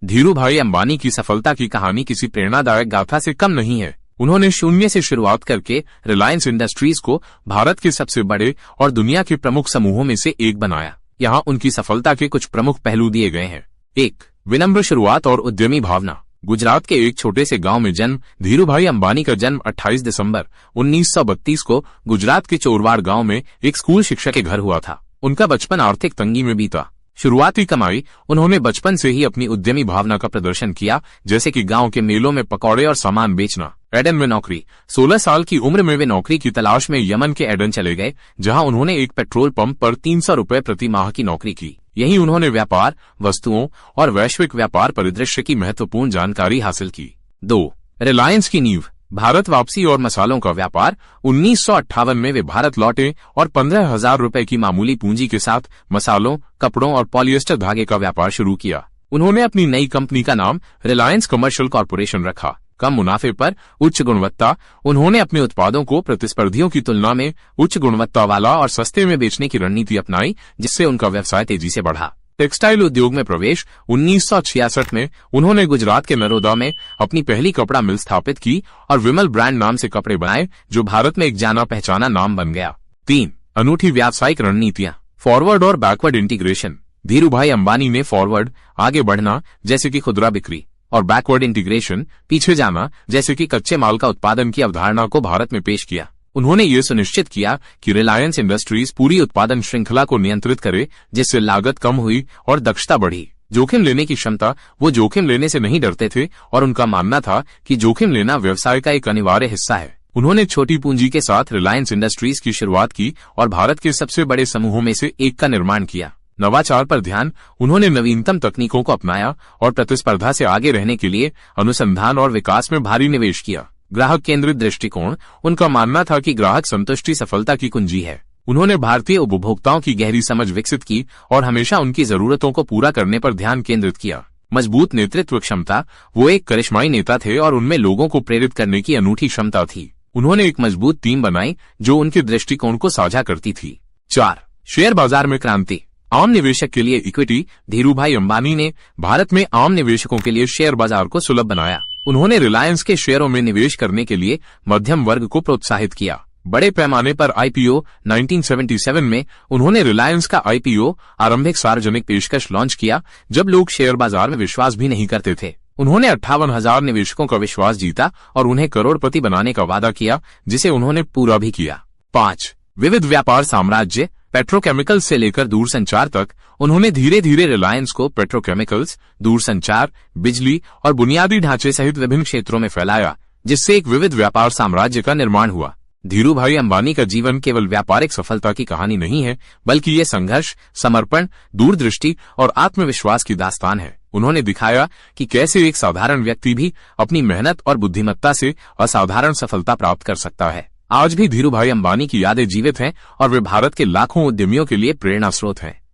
धीरूभाई अंबानी की सफलता की कहानी किसी प्रेरणादायक गाथा से कम नहीं है। उन्होंने शून्य से शुरुआत करके रिलायंस इंडस्ट्रीज को भारत के सबसे बड़े और दुनिया के प्रमुख समूहों में से एक बनाया। यहाँ उनकी सफलता के कुछ प्रमुख पहलू दिए गए हैं। 1. विनम्र शुरुआत और उद्यमी भावना। गुजरात के एक छोटे से गांव में जन्म धीरूभाई अंबानी का जन्म 28 दिसंबर 1932 को गुजरात के चोरवाड़ गांव में एक स्कूल शिक्षक के घर हुआ था। उनका बचपन आर्थिक तंगी में बीता। शुरुआती कमाई उन्होंने बचपन से ही अपनी उद्यमी भावना का प्रदर्शन किया, जैसे कि गांव के मेलों में पकौड़े और सामान बेचना। एडन में नौकरी। 16 साल की उम्र में वे नौकरी की तलाश में यमन के एडन चले गए, जहां उन्होंने एक पेट्रोल पंप पर 300 रुपए प्रति माह की नौकरी की। यहीं उन्होंने व्यापार, वस्तुओं और वैश्विक व्यापार परिदृश्य की महत्वपूर्ण जानकारी हासिल की। 2. रिलायंस की नींव। भारत वापसी और मसालों का व्यापार। 1958 में वे भारत लौटे और 15,000 रुपए की मामूली पूंजी के साथ मसालों, कपड़ों और पॉलिएस्टर धागे का व्यापार शुरू किया। उन्होंने अपनी नई कंपनी का नाम रिलायंस कमर्शियल कॉर्पोरेशन रखा। कम मुनाफे पर उच्च गुणवत्ता। उन्होंने अपने उत्पादों को प्रतिस्पर्धियों की तुलना में उच्च गुणवत्ता वाला और सस्ते में बेचने की रणनीति अपनाई, जिससे उनका व्यवसाय तेजी से बढ़ा। टेक्सटाइल उद्योग में प्रवेश। 1966 में उन्होंने गुजरात के नरोदा में अपनी पहली कपड़ा मिल स्थापित की और विमल ब्रांड नाम से कपड़े बनाए, जो भारत में एक जाना पहचाना नाम बन गया। 3. अनूठी व्यावसायिक रणनीतियां। फॉरवर्ड और बैकवर्ड इंटीग्रेशन। धीरूभाई अंबानी ने फॉरवर्ड आगे बढ़ना, जैसे कि खुदरा बिक्री, और बैकवर्ड इंटीग्रेशन पीछे जाना, जैसे कि कच्चे माल का उत्पादन की अवधारणा को भारत में पेश किया। उन्होंने ये सुनिश्चित किया कि रिलायंस इंडस्ट्रीज पूरी उत्पादन श्रृंखला को नियंत्रित करे, जिससे लागत कम हुई और दक्षता बढ़ी। जोखिम लेने की क्षमता। वो जोखिम लेने से नहीं डरते थे और उनका मानना था कि जोखिम लेना व्यवसाय का एक अनिवार्य हिस्सा है। उन्होंने छोटी पूंजी के साथ रिलायंस इंडस्ट्रीज की शुरुआत की और भारत के सबसे बड़े समूहों में से एक का निर्माण किया। नवाचार पर ध्यान। उन्होंने नवीनतम तकनीकों को अपनाया और प्रतिस्पर्धा से आगे रहने के लिए अनुसंधान और विकास में भारी निवेश किया। ग्राहक केंद्रित दृष्टिकोण। उनका मानना था कि ग्राहक संतुष्टि सफलता की कुंजी है। उन्होंने भारतीय उपभोक्ताओं की गहरी समझ विकसित की और हमेशा उनकी जरूरतों को पूरा करने पर ध्यान केंद्रित किया। मजबूत नेतृत्व क्षमता। वो एक करिश्माई नेता थे और उनमें लोगों को प्रेरित करने की अनूठी क्षमता थी। उन्होंने एक मजबूत टीम बनाई जो उनके दृष्टिकोण को साझा करती थी। 4. शेयर बाजार में क्रांति। आम निवेशक के लिए इक्विटी। धीरूभाई अंबानी ने भारत में आम निवेशकों के लिए शेयर बाजार को सुलभ बनाया। उन्होंने रिलायंस के शेयरों में निवेश करने के लिए मध्यम वर्ग को प्रोत्साहित किया। बड़े पैमाने पर आईपीओ। 1977 में उन्होंने रिलायंस का आईपीओ आरंभिक सार्वजनिक पेशकश लॉन्च किया, जब लोग शेयर बाजार में विश्वास भी नहीं करते थे। उन्होंने 58,000 निवेशकों का विश्वास जीता और उन्हें करोड़पति बनाने का वादा किया, जिसे उन्होंने पूरा भी किया। 5. विविध व्यापार साम्राज्य। पेट्रोकेमिकल्स से लेकर दूरसंचार तक उन्होंने धीरे धीरे रिलायंस को पेट्रोकेमिकल्स, दूरसंचार, बिजली और बुनियादी ढांचे सहित विभिन्न क्षेत्रों में फैलाया, जिससे एक विविध व्यापार साम्राज्य का निर्माण हुआ। धीरूभाई अंबानी का जीवन केवल व्यापारिक सफलता की कहानी नहीं है, बल्कि ये संघर्ष, समर्पण, दूरदृष्टि और आत्मविश्वास की दास्तान है। उन्होंने दिखाया कि कैसे एक साधारण व्यक्ति भी अपनी मेहनत और बुद्धिमत्ता से असाधारण सफलता प्राप्त कर सकता है। आज भी धीरूभाई अंबानी की यादें जीवित हैं और वे भारत के लाखों उद्यमियों के लिए प्रेरणा स्रोत हैं।